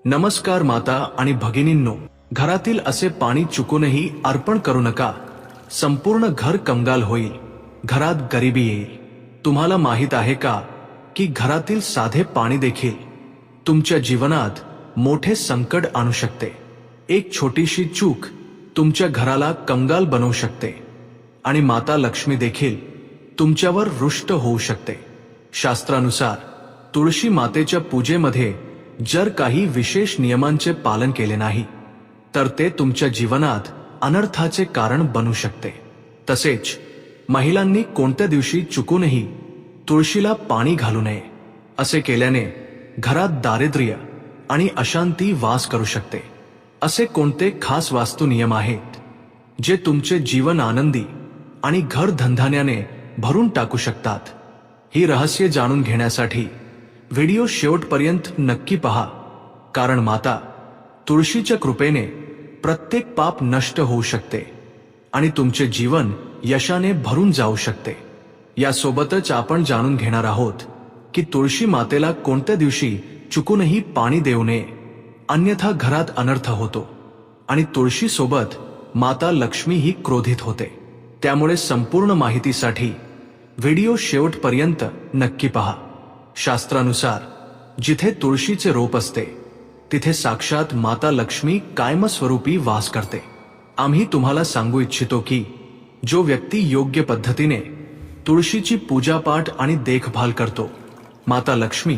नमस्कार माता आणि भगिनींनो, घरातील असे पाणी चुकूनही अर्पण करू नका. संपूर्ण घर कंगाल होईल, घरात गरिबी येईल. तुम्हाला माहित आहे का की घरातील साधे पाणी देखील तुमच्या जीवनात मोठे संकट आणू शकते. एक छोटीशी चूक तुमच्या घराला कंगाल बनवू शकते आणि माता लक्ष्मी देखील तुमच्यावर रुष्ट होऊ शकते. शास्त्रानुसार तुळशी मातेच्या पूजेमध्ये जर काही विशेष नियमांचे पालन केले नाही तर ते तुमच्या जीवनात अनर्थाचे कारण बनू शकते. तसेच महिलांनी कोणत्या दिवशी चुकूनही तुळशीला पाणी घालू नये. असे केल्याने घरात दारिद्र्य आणि अशांती वास करू शकते. असे कोणते खास वास्तू नियम आहेत जे तुमचे जीवन आनंदी आणि घर धंधान्याने भरून टाकू शकतात? ही रहस्य जाणून घेण्यासाठी व्हिडिओ शेवटपर्यंत नक्की पहा, कारण माता तुळशीच्या कृपेने प्रत्येक पाप नष्ट होऊ शकते आणि तुमचे जीवन यशाने भरून जाऊ शकते. यासोबतच आपण जाणून घेणार आहोत की तुळशी मातेला कोणत्या दिवशी चुकूनही पाणी देऊ नये, अन्यथा घरात अनर्थ होतो आणि तुळशी सोबत माता लक्ष्मी ही क्रोधित होते. त्यामुळे संपूर्ण माहितीसाठी व्हिडिओ शेवटपर्यंत नक्की पहा. शास्त्रानुसार जिथे तुळशीचे रोप असते तिथे साक्षात माता लक्ष्मी कायमस्वरूपी वास करते. आम्ही तुम्हाला सांगू इच्छितो की जो व्यक्ती योग्य पद्धतीने तुळशीची पूजापाठ आणि देखभाल करतो, माता लक्ष्मी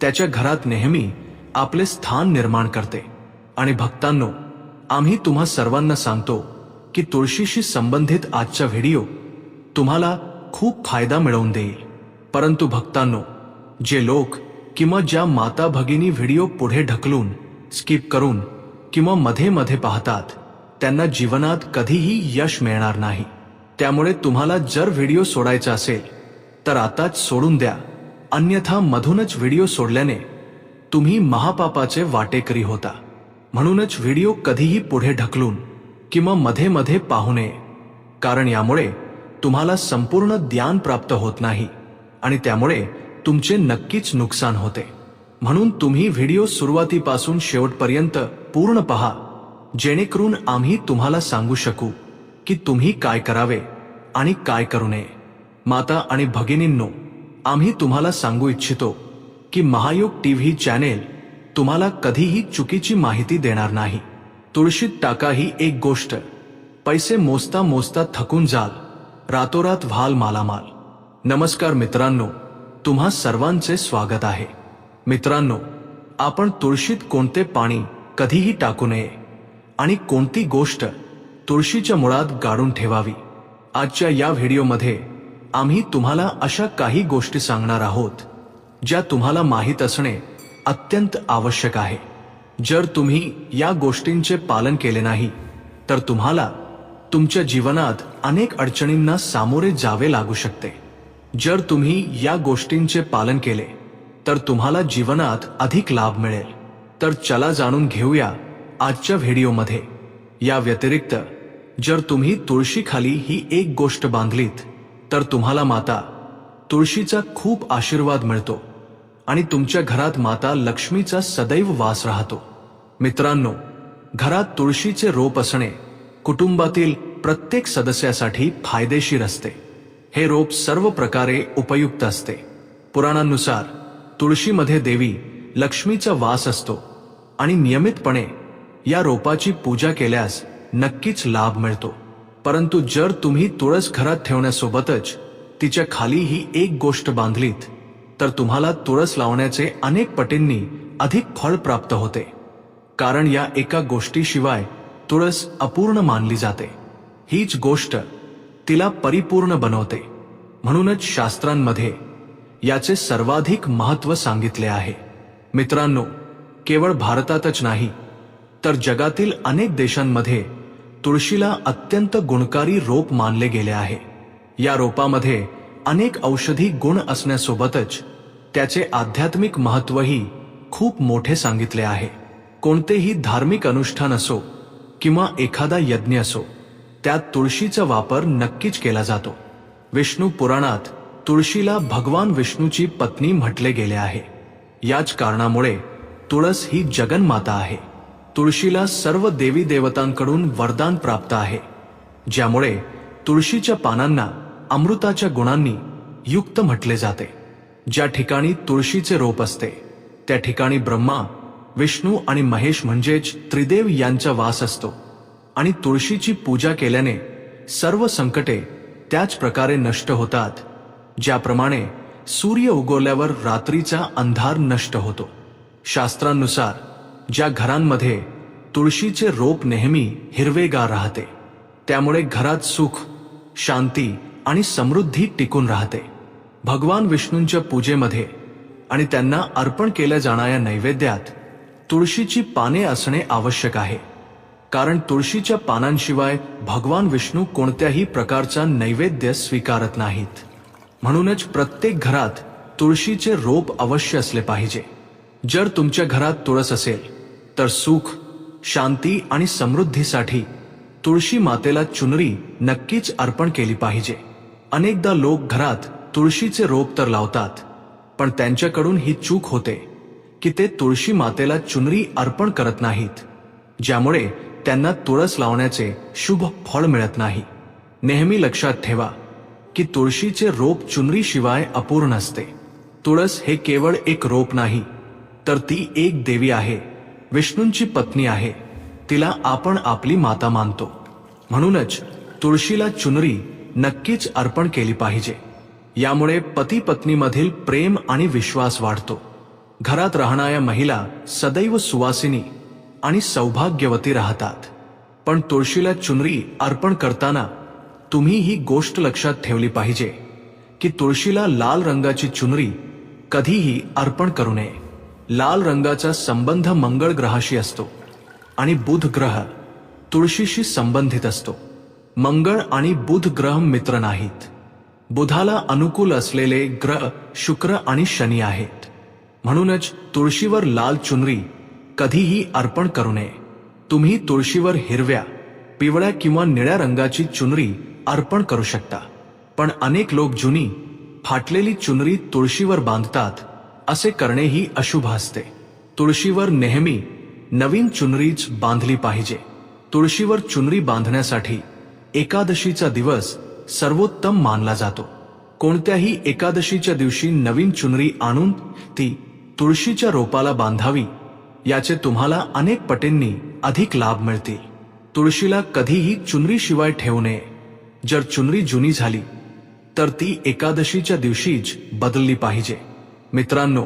त्याच्या घरात नेहमी आपले स्थान निर्माण करते. आणि भक्तांनो, आम्ही तुम्हा सर्वांना सांगतो की तुळशीशी संबंधित आजचा व्हिडिओ तुम्हाला खूप फायदा मिळवून देईल. परंतु भक्तांनो, जे लोक किंवा ज्या माता भगिनी व्हिडिओ पुढे ढकलून, स्किप करून किंवा मध्ये मध्ये पाहतात त्यांना जीवनात कधीही यश मिळणार नाही. त्यामुळे तुम्हाला जर व्हिडिओ सोडायचा असेल तर आताच सोडून द्या, अन्यथा मधूनच व्हिडिओ सोडल्याने तुम्ही महापापाचे वाटेकरी होता. म्हणूनच व्हिडिओ कधीही पुढे ढकलून किंवा मध्ये मध्ये पाहू नये, कारण यामुळे तुम्हाला संपूर्ण ज्ञान प्राप्त होत नाही आणि त्यामुळे तुमचे नक्कीच नुकसान होते. म्हणून तुम्ही व्हिडिओ सुरुवातीपासून शेवटपर्यंत पूर्ण पहा, जेणेकरून आम्ही तुम्हाला सांगू शकू की तुम्ही काय करावे आणि काय करू नये. माता आणि भगिनींनो, आम्ही तुम्हाला सांगू इच्छितो की महायोग टीव्ही चॅनेल तुम्हाला कधीही चुकीची माहिती देणार नाही. तुळशीत टाका ही एक गोष्ट, पैसे मोजता मोजता थकून जाल, रातोरात व्हाल मालामाल. नमस्कार मित्रांनो, तुम्हा सर्वांचे स्वागत आहे. मित्रांनो, आपण तुळशीत कोणते पाणी कधीही टाकू नये आणि कोणती गोष्ट तुळशीच्या मुळात गाडून ठेवावी, आजच्या या व्हिडिओमध्ये आम्ही तुम्हाला अशा काही गोष्टी सांगणार आहोत ज्या तुम्हाला माहीत असणे अत्यंत आवश्यक आहे. जर तुम्ही या गोष्टींचे पालन केले नाही तर तुम्हाला तुमच्या जीवनात अनेक अडचणींना सामोरे जावे लागू शकते. जर तुम्ही या गोष्टींचे पालन केले तर तुम्हाला जीवनात अधिक लाभ मिळेल. तर चला जाणून घेऊया आजच्या व्हिडिओमध्ये. या व्यतिरिक्त जर तुम्ही तुळशीखाली ही एक गोष्ट बांधलीत तर तुम्हाला माता तुळशीचा खूप आशीर्वाद मिळतो आणि तुमच्या घरात माता लक्ष्मीचा सदैव वास राहतो. मित्रांनो, घरात तुळशीचे रोप असणे कुटुंबातील प्रत्येक सदस्यासाठी फायदेशीर असते. हे रोप सर्व प्रकारे उपयुक्त असते. पुराणांनुसार तुळशीमध्ये देवी लक्ष्मीचा वास असतो आणि नियमितपणे या रोपाची पूजा केल्यास नक्कीच लाभ मिळतो. परंतु जर तुम्ही तुळस घरात ठेवण्यासोबतच तिच्या खाली ही एक गोष्ट बांधलीत तर तुम्हाला तुळस लावण्याचे अनेक पटींनी अधिक फळ प्राप्त होते, कारण या एका गोष्टीशिवाय तुळस अपूर्ण मानली जाते. हीच गोष्ट तिला परिपूर्ण बनवते. म्हणूनच शास्त्रांमध्ये याचे सर्वाधिक महत्त्व सांगितले आहे. मित्रांनो, केवळ भारतातच नाही तर जगातील अनेक देशांमध्ये तुळशीला अत्यंत गुणकारी रोप मानले गेले आहे. या रोपामध्ये अनेक औषधी गुण असण्यासोबतच त्याचे आध्यात्मिक महत्त्वही खूप मोठे सांगितले आहे. कोणतेही धार्मिक अनुष्ठान असो किंवा एखादा यज्ञ असो, त्यात तुळशीचा वापर नक्कीच केला जातो. विष्णू पुराणात तुळशीला भगवान विष्णूची पत्नी म्हटले गेले आहे. याच कारणामुळे तुळस ही जगन्माता आहे. तुळशीला सर्व देवी देवतांकडून वरदान प्राप्त आहे, ज्यामुळे तुळशीच्या पानांना अमृताच्या गुणांनी युक्त म्हटले जाते. ज्या ठिकाणी तुळशीचे रोप असते त्या ठिकाणी ब्रह्मा, विष्णू आणि महेश म्हणजेच त्रिदेव यांचा वास असतो. आणि तुळशीची पूजा केल्याने सर्व संकटे त्याच प्रकारे नष्ट होतात, ज्याप्रमाणे सूर्य उगवल्यावर रात्रीचा अंधार नष्ट होतो. शास्त्रांनुसार ज्या घरांमध्ये तुळशीचे रोप नेहमी हिरवेगार राहते, त्यामुळे घरात सुख, शांती आणि समृद्धी टिकून राहते. भगवान विष्णूंच्या पूजेमध्ये आणि त्यांना अर्पण केल्या जाणाऱ्या नैवेद्यात तुळशीची पाने असणे आवश्यक आहे, कारण तुळशीच्या पानांशिवाय भगवान विष्णू कोणत्याही प्रकारचा नैवेद्य स्वीकारत नाहीत. म्हणूनच प्रत्येक घरात तुळशीचे रोप अवश्य असले पाहिजे. जर तुमच्या घरात तुळस असेल तर सुख, शांती आणि समृद्धीसाठी तुळशी मातेला चुनरी नक्कीच अर्पण केली पाहिजे. अनेकदा लोक घरात तुळशीचे रोप तर लावतात, पण त्यांच्याकडून ही चूक होते की ते तुळशी मातेला चुनरी अर्पण करत नाहीत, ज्यामुळे त्यांना तुळस लावण्याचे शुभ फळ मिळत नाही. नेहमी लक्षात ठेवा की तुळशीचे रोप चुनरीशिवाय अपूर्ण असते. तुळस हे केवळ एक रोप नाही, तर ती एक देवी आहे, विष्णूंची पत्नी आहे. तिला आपण आपली माता मानतो. म्हणूनच तुळशीला चुनरी नक्कीच अर्पण केली पाहिजे. यामुळे पती पत्नीमधील प्रेम आणि विश्वास वाढतो. घरात राहणाऱ्या महिला सदैव सुवासिनी आणि सौभाग्यवती राहतात. पण तुळशीला चुनरी अर्पण करताना तुम्ही ही गोष्ट लक्षात ठेवली पाहिजे की तुळशीला लाल रंगाची चुनरी कधीही अर्पण करू नये. लाल रंगाचा संबंध मंगळ ग्रहाशी असतो आणि बुध ग्रह तुळशीशी संबंधित असतो. मंगळ आणि बुध ग्रह मित्र नाहीत. बुधाला अनुकूल असलेले ग्रह शुक्र आणि शनी आहेत. म्हणूनच तुळशीवर लाल चुनरी कधीही अर्पण करू नये. तुम्ही तुळशीवर हिरव्या, पिवळ्या किंवा निळ्या रंगाची चुनरी अर्पण करू शकता, पण अनेक लोक जुनी, फाटलेली चुनरी तुळशीवर बांधतात. असे करणेही अशुभ असते. तुळशीवर नेहमी नवीन चुनरीच बांधली पाहिजे. तुळशीवर चुनरी बांधण्यासाठी एकादशीचा दिवस सर्वोत्तम मानला जातो. कोणत्याही एकादशीच्या दिवशी नवीन चुनरी आणून ती तुळशीच्या रोपाला बांधावी, याचे तुम्हाला अनेक पटींनी अधिक लाभ मिळतील. तुळशीला कधीही चुनरीशिवाय ठेवू नये. जर चुनरी जुनी झाली तर ती एकादशीच्या दिवशीच बदलली पाहिजे. मित्रांनो,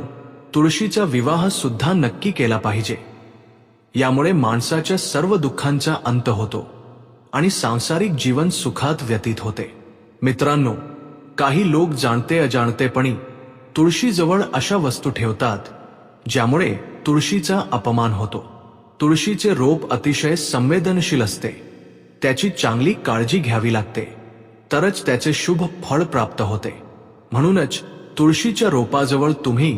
तुळशीचा विवाह सुद्धा नक्की केला पाहिजे. यामुळे माणसाच्या सर्व दुःखांचा अंत होतो आणि सांसारिक जीवन सुखात व्यतीत होते. मित्रांनो, काही लोक जाणते अजाणतेपणी तुळशीजवळ अशा वस्तू ठेवतात ज्यामुळे तुळशीचा अपमान होतो. तुळशीचे रोप अतिशय संवेदनशील असते. त्याची चांगली काळजी घ्यावी लागते, तरच त्याचे शुभ फळ प्राप्त होते. म्हणूनच तुळशीच्या रोपाजवळ तुम्ही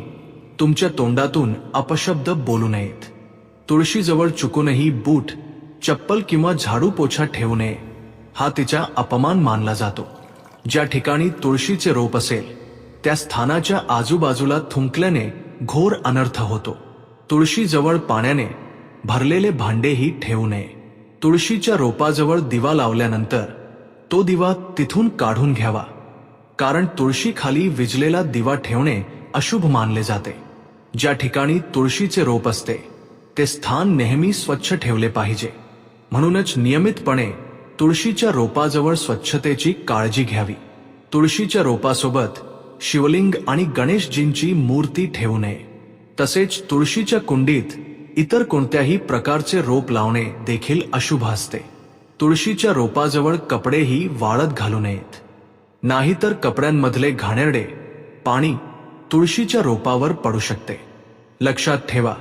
तुमच्या तोंडातून अपशब्द बोलू नयेत. तुळशीजवळ चुकूनही बूट, चप्पल किंवा झाडू पोछा ठेवू नये. हा तिचा अपमान मानला जातो. ज्या ठिकाणी तुळशीचे रोप असेल त्या स्थानाच्या आजूबाजूला थुंकल्याने घोर अनर्थ होतो. तुळशीजवळ पाण्याने भरलेले भांडेही ठेवू नये. तुळशीच्या रोपाजवळ दिवा लावल्यानंतर तो दिवा तिथून काढून घ्यावा, कारण तुळशीखाली विजलेला दिवा ठेवणे अशुभ मानले जाते. ज्या ठिकाणी तुळशीचे रोप असते ते स्थान नेहमी स्वच्छ ठेवले पाहिजे. म्हणूनच नियमितपणे तुळशीच्या रोपाजवळ स्वच्छतेची काळजी घ्यावी. तुळशीच्या रोपासोबत शिवलिंग आणि गणेशजींची मूर्ती ठेवू नये. तसेच तुळशीच्या कुंडीत इतर कोणत्याही प्रकारचे रोप लावणे देखील अशुभ असते. तुळशीच्या रोपाजवळ कपडेही वाळत घालू नयेत, नाहीतर कपड्यांमधले घाणेरडे पाणी तुळशीच्या रोपावर पडू शकते. लक्षात ठेवा,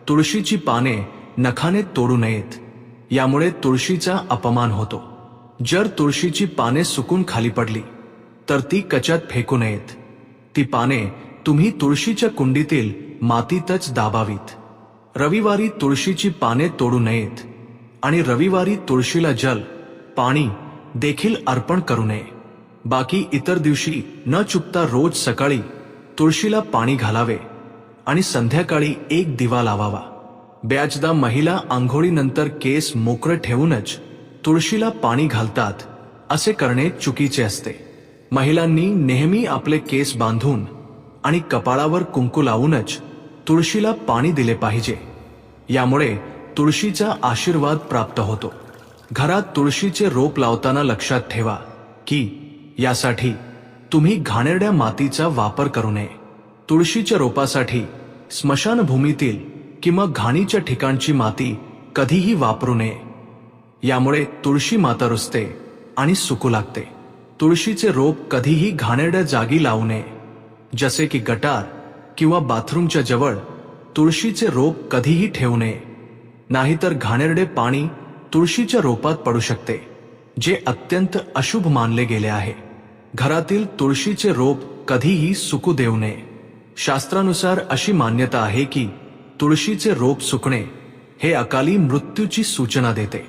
तुळशीची पाने नखाने तोडू नयेत. यामुळे तुळशीचा अपमान होतो. जर तुळशीची पाने सुकून खाली पडली तर ती कचात फेकू नयेत. ती पाने तुम्ही तुळशीच्या कुंडीतील मातीतच दाबावीत. रविवारी तुळशीची पाने तोडू नयेत आणि रविवारी तुळशीला जल, पाणी देखील अर्पण करू नये. बाकी इतर दिवशी न चुकता रोज सकाळी तुळशीला पाणी घालावे आणि संध्याकाळी एक दिवा लावावा. बऱ्याचदा महिला आंघोळीनंतर केस मोकळे ठेवूनच तुळशीला पाणी घालतात. असे करणे चुकीचे असते. महिलांनी नेहमी आपले केस बांधून आणि कपाळावर कुंकू लावूनच तुळशीला पाणी दिले पाहिजे. यामुळे तुळशीचा आशीर्वाद प्राप्त होतो. घरात तुळशीचे रोप लावताना लक्षात ठेवा की यासाठी तुम्ही घाणेरड्या मातीचा वापर करू नये. तुळशीच्या रोपासाठी स्मशानभूमीतील किंवा घाणीच्या ठिकाणची माती कधीही वापरू नये. यामुळे तुळशी माता रुजते आणि सुकू लागते. तुळशीचे रोप कधीही घाणेरड्या जागी लावू नये, जसे की गटार किंवा बाथरूमच्या जवळ तुळशीचे रोप कधीही ठेवू नये. नाहीतर घाणेरडे पाणी तुळशीच्या रोपात पडू शकते, जे अत्यंत अशुभ मानले गेले आहे. घरातील तुळशीचे रोप कधीही सुकू देऊ नये. शास्त्रानुसार अशी मान्यता आहे की तुळशीचे रोप सुकणे हे अकाली मृत्यूची सूचना देते.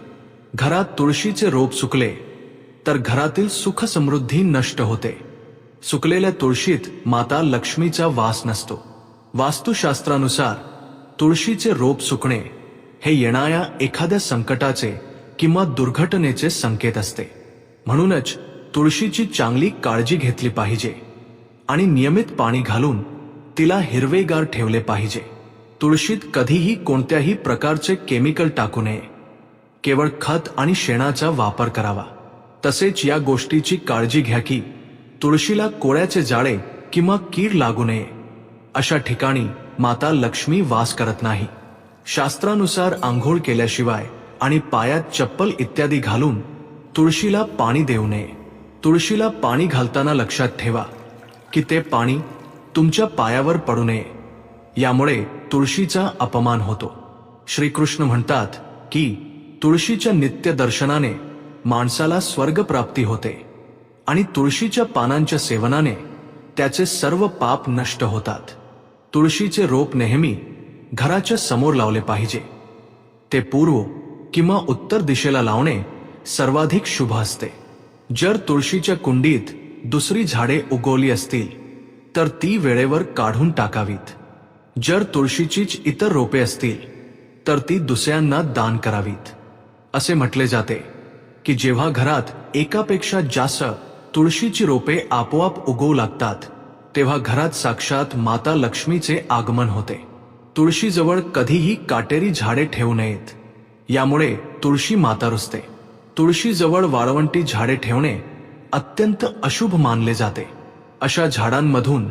घरात तुळशीचे रोप सुकले तर घरातील सुख समृद्धी नष्ट होते. सुकलेल्या तुळशीत माता लक्ष्मीचा वास नसतो. वास्तुशास्त्रानुसार तुळशीचे रोप सुकणे हे येणाऱ्या एखाद्या संकटाचे किंवा दुर्घटनेचे संकेत असते. म्हणूनच तुळशीची चांगली काळजी घेतली पाहिजे आणि नियमित पाणी घालून तिला हिरवेगार ठेवले पाहिजे. तुळशीत कधीही कोणत्याही प्रकारचे केमिकल टाकू नये. केवळ खत आणि शेणाचा वापर करावा. तसेच या गोष्टीची काळजी घ्या की तुळशीला कोळ्याचे जाळे किंवा कीड लागू नये. अशा ठिकाणी माता लक्ष्मी वास करत नाही. शास्त्रानुसार आंघोळ केल्याशिवाय आणि पायात चप्पल इत्यादी घालून तुळशीला पाणी देऊ नये. तुळशीला पाणी घालताना लक्षात ठेवा की ते पाणी तुमच्या पायावर पडू नये. यामुळे तुळशीचा अपमान होतो. श्रीकृष्ण म्हणतात की तुळशीच्या नित्य दर्शनाने माणसाला स्वर्ग प्राप्ती होते आणि तुळशीच्या पानांच्या सेवनाने त्याचे सर्व पाप नष्ट होतात. तुळशीचे रोप नेहमी घराच्या समोर लावले पाहिजे. ते पूर्व किंवा उत्तर दिशेला लावणे सर्वाधिक शुभ असते. जर तुळशीच्या कुंडीत दुसरी झाडे उगवली असतील तर ती वेळेवर काढून टाकावीत. जर तुळशीचीच इतर रोपे असतील तर ती दुसऱ्यांना दान करावीत. असे म्हटले जाते की जेव्हा घरात एकापेक्षा जास्त तुळशीची रोपे आपोआप उगवू लागतात तेव्हा घरात साक्षात माता लक्ष्मीचे आगमन होते. तुळशीजवळ कधीही काटेरी झाडे ठेवू नयेत. यामुळे तुळशी माता रुजते. तुळशीजवळ वाळवंटी झाडे ठेवणे अत्यंत अशुभ मानले जाते. अशा झाडांमधून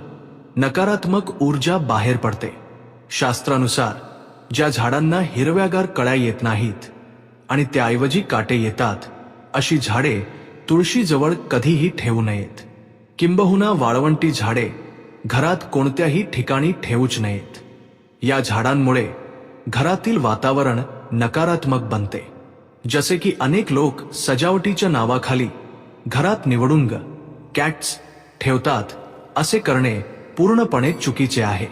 नकारात्मक ऊर्जा बाहेर पडते. शास्त्रानुसार ज्या झाडांना हिरव्यागार कळ्या येत नाहीत आणि त्याऐवजी काटे येतात अशी झाडे तुळशीजवळ कधीही ठेवू नयेत. किंबहुना वाळवंटी झाडे घरात कोणत्याही ठिकाणी ठेवूच नयेत. या झाडांमुळे घरातील वातावरण नकारात्मक बनते. जसे की अनेक लोक सजावटीच्या नावाखाली घरात निवडुंग कॅट्स ठेवतात. असे करणे पूर्णपणे चुकीचे आहे.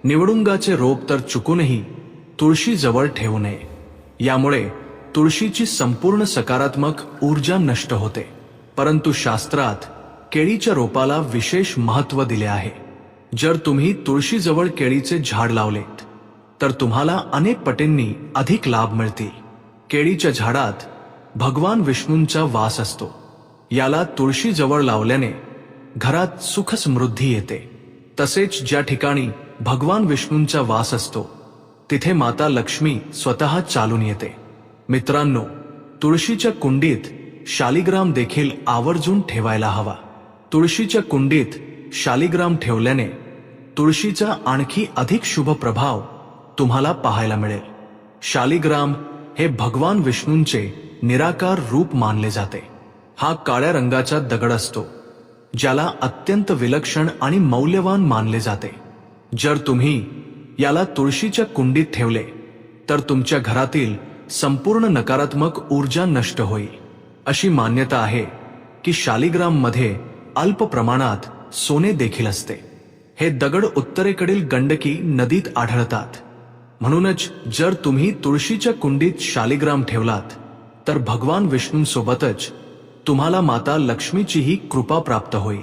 निवडुंगाचे रोप तर चुकूनही तुळशीजवळ ठेवू नये. यामुळे तुळशीची संपूर्ण सकारात्मक ऊर्जा नष्ट होते. परंतु शास्त्रात केळीच्या रोपाला विशेष महत्त्व दिले आहे. जर तुम्ही तुळशीजवळ केळीचे झाड लावलेत तर तुम्हाला अनेक पटींनी अधिक लाभ मिळतील. केळीच्या झाडात भगवान विष्णूंचा वास असतो. याला तुळशीजवळ लावल्याने घरात सुख समृद्धी येते. तसेच ज्या ठिकाणी भगवान विष्णूंचा वास असतो तिथे माता लक्ष्मी स्वतः चालून येते. मित्रांनो, तुळशीच्या कुंडीत शालिग्राम देखील आवर्जून ठेवायला हवा. तुळशीच्या कुंडीत शालिग्राम ठेवल्याने तुळशीचा आणखी अधिक शुभ प्रभाव तुम्हाला पाहायला मिळेल. शालिग्राम हे भगवान विष्णूंचे निराकार रूप मानले जाते. हा काळ्या रंगाचा दगड असतो ज्याला अत्यंत विलक्षण आणि मौल्यवान मानले जाते. जर तुम्ही याला तुळशीच्या कुंडीत ठेवले तर तुमच्या घरातील संपूर्ण नकारात्मक ऊर्जा नष्ट होईल. अशी मान्यता आहे की शालिग्राम मध्ये अल्प प्रमाणात सोने देखील असते. हे दगड उत्तरेकडील गंडकी नदीत आढळतात. म्हणूनच जर तुम्ही तुळशीच्या कुंडीत शालिग्राम ठेवलात तर भगवान विष्णूंसोबतच तुम्हाला माता लक्ष्मीचीही कृपा प्राप्त होईल.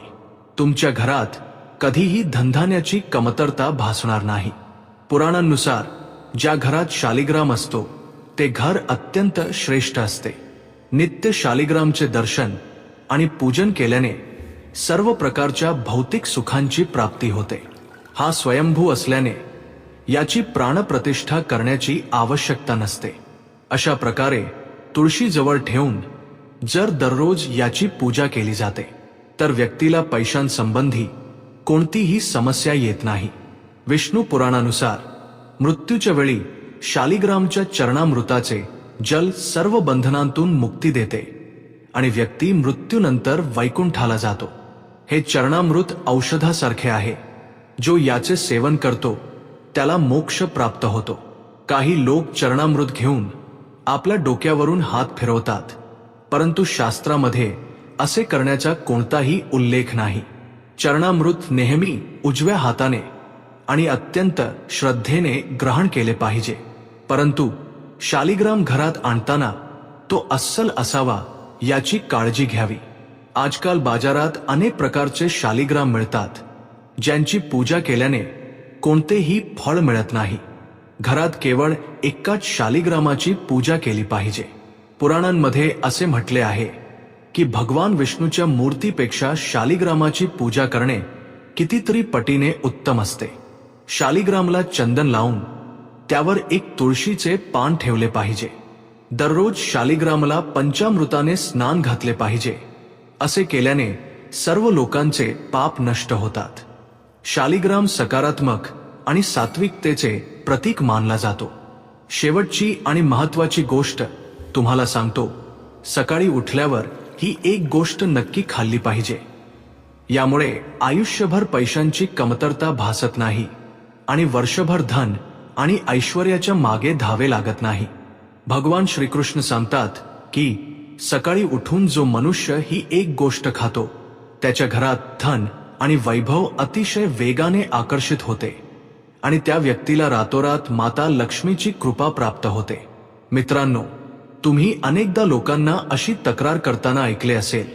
तुमच्या घरात कधीही धनधान्याची कमतरता भासणार नाही. पुराणांनुसार ज्या घरात शालिग्राम असतो ते घर अत्यंत श्रेष्ठ असते. नित्य शालिग्रामचे दर्शन आणि पूजन केल्याने सर्व प्रकारच्या भौतिक सुखांची प्राप्ती होते. हा स्वयंभू असल्याने याची प्राणप्रतिष्ठा करण्याची आवश्यकता नसते. अशा प्रकारे तुळशी जवळ ठेवून जर दररोज याची पूजा केली जाते तर व्यक्तीला पैशांसंबंधी कोणतीही समस्या येत नाही. विष्णू पुराणानुसार मृत्यूच्या वेळी शालिग्रामच्या चरणामृताचे जल सर्व बंधनांतून मुक्ती देते आणि व्यक्ती मृत्यूनंतर वैकुंठाला जातो. हे चरणामृत औषधासारखे आहे. जो याचे सेवन करतो त्याला मोक्ष प्राप्त होतो. काही लोक चरणामृत घेऊन आपल्या डोक्यावरून हात फिरवतात, परंतु शास्त्रामध्ये असे करण्याचा कोणताही उल्लेख नाही. चरणामृत नेहमी उजव्या हाताने आणि अत्यंत श्रद्धेने ग्रहण केले पाहिजे. परंतु शालिग्राम घरात आणताना तो अस्सल असावा याची काळजी घ्यावी. आजकाल बाजारात अनेक प्रकारचे शालिग्राम मिळतात, ज्यांची पूजा केल्याने कोणतेही फळ मिळत नाही. घरात केवळ एकाच शालिग्रामाची पूजा केली पाहिजे. पुराणांमध्ये असे म्हटले आहे की भगवान विष्णूच्या मूर्तीपेक्षा शालिग्रामाची पूजा करणे कितीतरी पटीने उत्तम असते. शालिग्रामला चंदन लावून त्यावर एक तुळशीचे पान ठेवले पाहिजे. दररोज शालिग्रामला पंचामृताने स्नान घातले पाहिजे. असे केल्याने सर्व लोकांचे पाप नष्ट होतात. शालिग्राम सकारात्मक आणि सात्विकतेचे प्रतीक मानला जातो. शेवटची आणि महत्वाची गोष्ट तुम्हाला सांगतो. सकाळी उठल्यावर ही एक गोष्ट नक्की खाल्ली पाहिजे. यामुळे आयुष्यभर पैशांची कमतरता भासत नाही आणि वर्षभर धन आणि ऐश्वर्याच्या मागे धावे लागत नाही. भगवान श्रीकृष्ण सांगतात की सकाळी उठून जो मनुष्य ही एक गोष्ट खातो त्याच्या घरात धन आणि वैभव अतिशय वेगाने आकर्षित होते आणि त्या व्यक्तीला रातोरात माता लक्ष्मीची कृपा प्राप्त होते. मित्रांनो, तुम्ही अनेकदा लोकांना अशी तक्रार करताना ऐकले असेल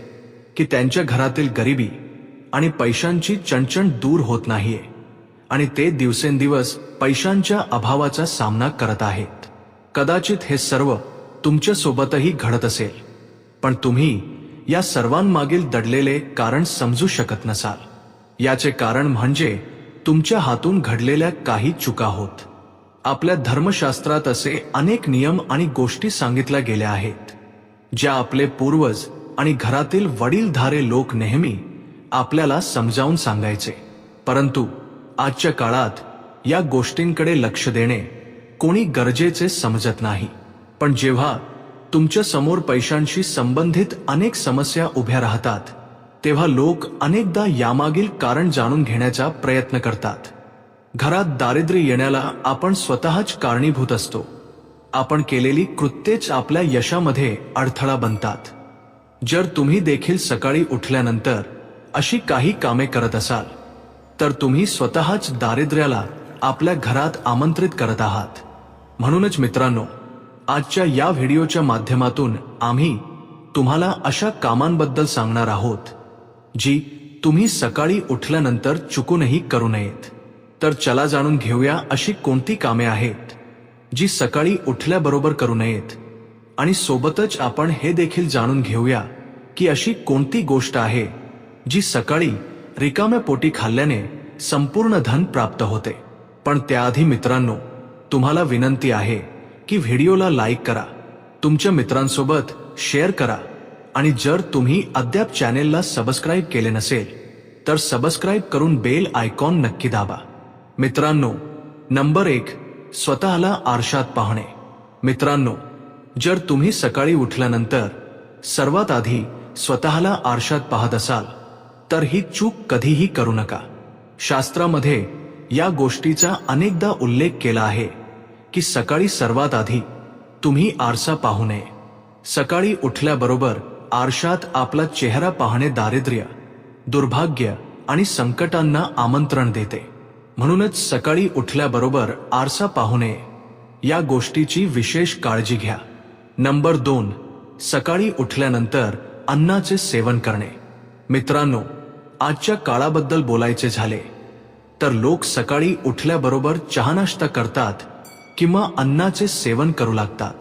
की त्यांच्या घरातील गरिबी आणि पैशांची चणचण दूर होत नाहीये आणि ते दिवसेंदिवस पैशांच्या अभावाचा सामना करत आहेत. कदाचित हे सर्व तुमच्या सोबतही घडत असेल, पण तुम्ही या सर्वांमागील दडलेले कारण समजू शकत नसाल. याचे कारण म्हणजे तुमच्या हातून घडलेल्या काही चुका होत. आपल्या धर्मशास्त्रात असे अनेक नियम आणि गोष्टी सांगितल्या गेल्या आहेत ज्या आपले पूर्वज आणि घरातील वडीलधारे लोक नेहमी आपल्याला समजावून सांगायचे. परंतु आजच्या काळात या गोष्टींकडे लक्ष देणे कोणी गरजेचे समजत नाही. पण जेव्हा तुमच्या समोर पैशांशी संबंधित अनेक समस्या उभ्या राहतात तेव्हा लोक अनेकदा यामागील कारण जाणून घेण्याचा प्रयत्न करतात. घरात दारिद्र्य येण्याला आपण स्वतःच कारणीभूत असतो. आपण केलेली कृत्येच आपल्या यशामध्ये अडथळा बनतात. जर तुम्ही देखील सकाळी उठल्यानंतर अशी काही कामे करत असाल तर तुम्ही स्वतःच दारिद्र्याला आपल्या घरात आमंत्रित करत आहात. म्हणूनच मित्रांनो, आजच्या या व्हिडिओच्या माध्यमातून आम्ही तुम्हाला अशा कामांबद्दल सांगणार आहोत जी तुम्ही सकाळी उठल्यानंतर चुकूनही करू नयेत. तर चला जाणून घेऊया अशी कोणती कामे आहेत जी सकाळी उठल्याबरोबर करू नयेत आणि सोबतच आपण हे देखील जाणून घेऊया की अशी कोणती गोष्ट आहे जी सकाळी रिकाम्या पोटी खाल्ल्याने संपूर्ण धन प्राप्त होते. पण त्याआधी मित्रांनो, तुम्हाला विनंती आहे की व्हिडिओला लाईक करा, तुमच्या मित्रांसोबत शेअर करा आणि जर तुम्ही अद्याप चॅनेलला सबस्क्राईब केले नसेल तर सबस्क्राईब करून बेल आयकॉन नक्की दाबा. मित्रांनो, नंबर 1, स्वतःला आरशात पाहणे. मित्रांनो, जर तुम्ही सकाळी उठल्यानंतर सर्वात आधी स्वतःला आरशात पाहत असाल तर ही चूक कधीही करू नका. शास्त्रामध्ये या गोष्टीचा अनेकदा उल्लेख केला आहे की सकाळी सर्वात आधी तुम्ही आरसा पाहू नये. सकाळी उठल्याबरोबर आरशात आपला चेहरा पाहणे दारिद्र्य, दुर्भाग्य आणि संकटांना आमंत्रण देते. म्हणूनच सकाळी उठल्याबरोबर आरसा पाहू नये या गोष्टीची विशेष काळजी घ्या. नंबर 2, सकाळी उठल्यानंतर अन्नाचे सेवन करणे. मित्रांनो, आजच्या काळाबद्दल बोलायचे झाले तर लोक सकाळी उठल्याबरोबर चहानाश्ता करतात किंवा अन्नाचे सेवन करू लागतात.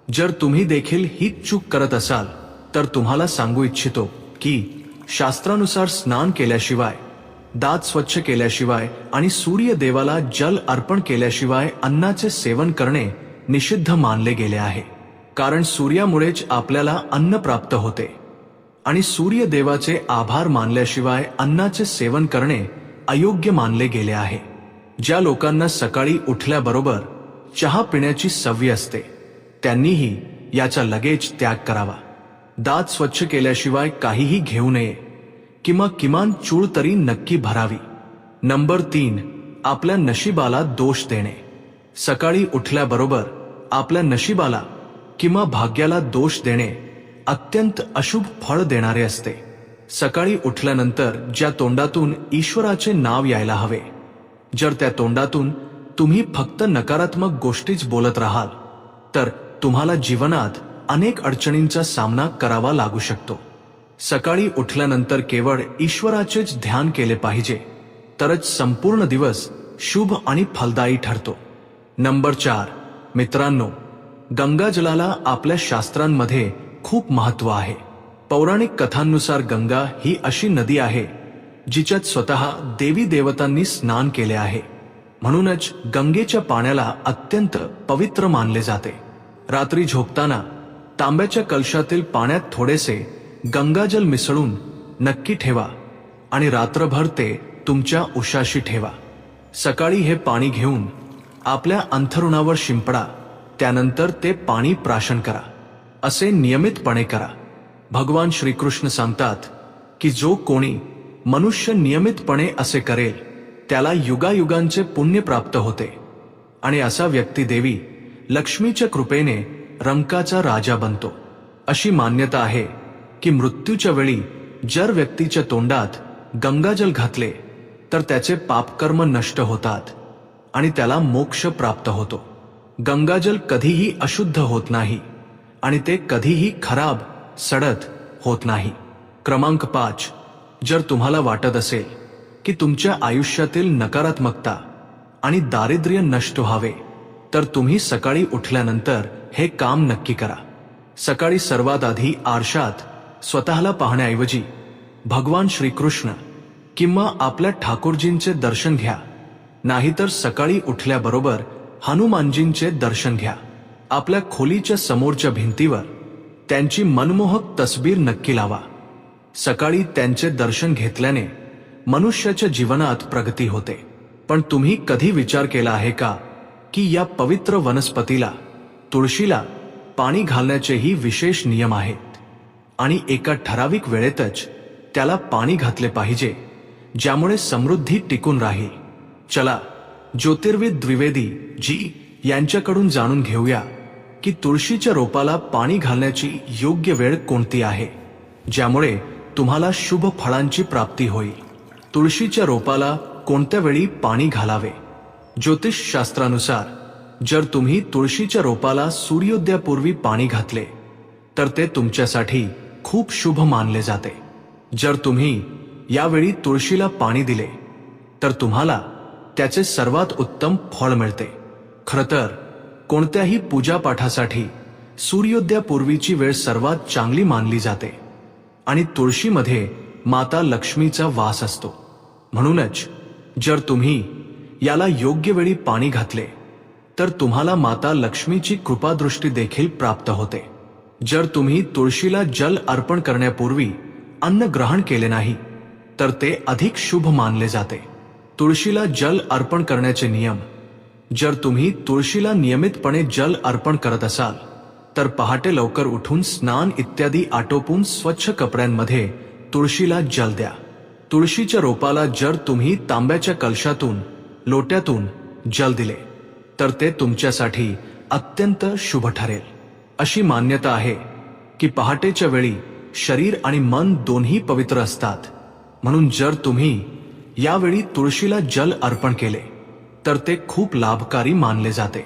जर तुम्ही देखील हीच चूक करत असाल तर तुम्हाला सांगू इच्छितो की शास्त्रानुसार स्नान केल्याशिवाय, दात स्वच्छ केल्याशिवाय आणि सूर्य देवाला जल अर्पण केल्याशिवाय अन्नाचे सेवन करणे निषिद्ध मानले गेले आहे. कारण सूर्यामुळेच आपल्याला अन्न प्राप्त होते आणि सूर्य देवाचे आभार मानल्याशिवाय अन्नाचे सेवन करणे अयोग्य मानले गेले आहे. ज्या लोकांना सकाळी उठल्याबरोबर चहा पिण्याची सवय असते त्यांनीही याचा लगेच त्याग करावा. दात स्वच्छ केल्याशिवाय काहीही घेऊ नये किंवा किमान चूळ तरी नक्की भरावी. नंबर 3, आपल्या नशिबाला दोष देणे. सकाळी उठल्याबरोबर आपल्या नशिबाला किंवा भाग्याला दोष देणे अत्यंत अशुभ फळ देणारे असते. सकाळी उठल्यानंतर ज्या तोंडातून ईश्वराचे नाव यायला हवे, जर त्या तोंडातून तुम्ही फक्त नकारात्मक गोष्टीच बोलत राहाल तर तुम्हाला जीवनात अनेक अडचणींचा सामना करावा लागू शकतो. सकाळी उठल्यानंतर केवळ ईश्वराचेच ध्यान केले पाहिजे, तरच संपूर्ण दिवस शुभ आणि फलदायी ठरतो. नंबर 4, मित्रांनो, गंगाजलाला आपल्या शास्त्रांमध्ये खूप महत्त्व आहे. पौराणिक कथांनुसार गंगा ही अशी नदी आहे जिच्यात स्वतः देवी देवतांनी स्नान केले आहे. म्हणूनच गंगेच्या पाण्याला अत्यंत पवित्र मानले जाते. रात्री झोपताना तांब्याच्या कलशातील पाण्यात थोडेसे गंगाजल मिसळून नक्की ठेवा आणि रात्रभर ते तुमच्या उशाशी ठेवा. सकाळी हे पाणी घेऊन आपल्या अंथरुणावर शिंपडा, त्यानंतर ते पाणी प्राशन करा. असे नियमितपणे करा. भगवान श्रीकृष्ण सांगतात की जो कोणी मनुष्य नियमितपणे असे करेल त्याला युगायुगांचे पुण्य प्राप्त होते आणि असा व्यक्ती देवी लक्ष्मीच्या कृपेने रंकाचा राजा बनतो. अशी मान्यता आहे की मृत्यूच्या वेळी जर व्यक्तीच्या तोंडात गंगाजल घातले तर त्याचे पापकर्म नष्ट होतात आणि त्याला मोक्ष प्राप्त होतो. गंगाजल कधीही अशुद्ध होत नाही आणि ते कधीही खराब, सडत होत नाही. क्रमांक 5, जर तुम्हाला वाटत असेल की तुमच्या आयुष्यातील नकारात्मकता आणि दारिद्र्य नष्ट व्हावे तर तुम्ही सकाळी उठल्यानंतर हे काम नक्की करा. सकाळी सर्वात आधी आरशात स्वतःला पाहण्याऐवजी भगवान श्रीकृष्ण किंवा आपल्या ठाकूरजींचे दर्शन घ्या, नाहीतर सकाळी उठल्याबरोबर हनुमानजींचे दर्शन घ्या. आपल्या खोलीच्या समोरच्या भिंतीवर त्यांची मनमोहक तस्बीर नक्की लावा. सकाळी त्यांचे दर्शन घेतल्याने मनुष्याच्या जीवनात प्रगती होते. पण तुम्ही कधी विचार केला आहे का की या पवित्र वनस्पतीला, तुळशीला पाणी घालण्याचेही विशेष नियम आहेत आणि एका ठराविक वेळेतच त्याला पाणी घातले पाहिजे, ज्यामुळे समृद्धी टिकून राहील. चला ज्योतिर्विद द्विवेदी जी यांच्याकडून जाणून घेऊया की तुळशीच्या रोपाला पाणी घालण्याची योग्य वेळ कोणती आहे, ज्यामुळे तुम्हाला शुभ फळांची प्राप्ती होईल. तुळशीच्या रोपाला कोणत्या वेळी पाणी घालावे? ज्योतिषशास्त्रानुसार जर तुम्ही तुळशीच्या रोपाला सूर्योदयापूर्वी पाणी घातले तर ते तुमच्यासाठी खूप शुभ मानले जाते. जर तुम्ही यावेळी तुळशीला पाणी दिले तर तुम्हाला त्याचे सर्वात उत्तम फळ मिळते. खरं तर कोणत्याही पूजापाठासाठी सूर्योदयापूर्वीची वेळ सर्वात चांगली मानली जाते आणि तुळशीमध्ये माता लक्ष्मीचा वास असतो. म्हणूनच जर तुम्ही याला योग्य वेळी पाणी घातले तर तुम्हाला माता लक्ष्मीची कृपादृष्टी देखील प्राप्त होते. जर तुम्ही तुळशीला जल अर्पण करण्यापूर्वी अन्न ग्रहण केले नाही तर ते अधिक शुभ मानले जाते. तुळशीला जल अर्पण करण्याचे नियम. जर तुम्ही तुळशीला नियमितपणे जल अर्पण करत असाल तर पहाटे लवकर उठून स्नान इत्यादी आटोपून स्वच्छ कपड्यांमध्ये तुळशीला जल द्या. तुळशीच्या रोपाला जर तुम्ही तांब्याच्या कलशातून, लोट्यातून जल दिले तर ते तुमच्यासाठी अत्यंत शुभ ठरेल. अशी मान्यता आहे की पहाटेच्या वेळी शरीर आणि मन दोन्ही पवित्र असतात. म्हणून जर तुम्ही यावेळी तुळशीला जल अर्पण केले तर ते खूप लाभकारी मानले जाते.